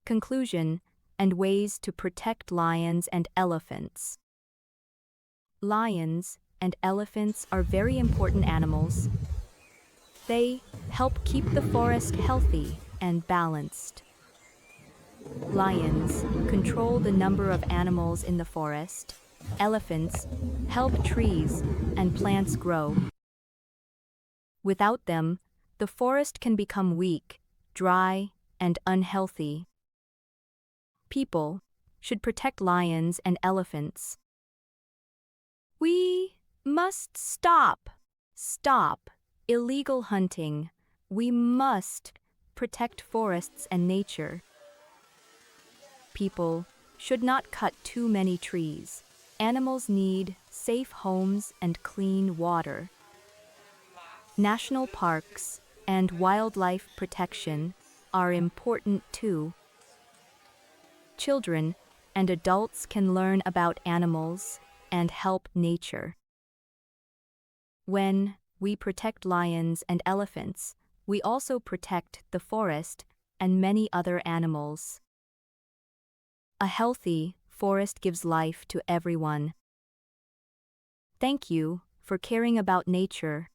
Conclusion and ways to protect lions and elephants. Lions and elephants are very important animals. They help keep the forest healthy and balanced. Lions control the number of animals in the forest. Elephants help trees and plants grow. Without them, the forest can become weak, dry, and unhealthy. People should protect lions and elephants. We must stop illegal hunting. We must protect forests and nature. People should not cut too many trees. Animals need safe homes and clean water. National parks and wildlife protection are important too. Children and adults can learn about animals and help nature. When we protect lions and elephants, we also protect the forest and many other animals. A healthy forest gives life to everyone. Thank you for caring about nature.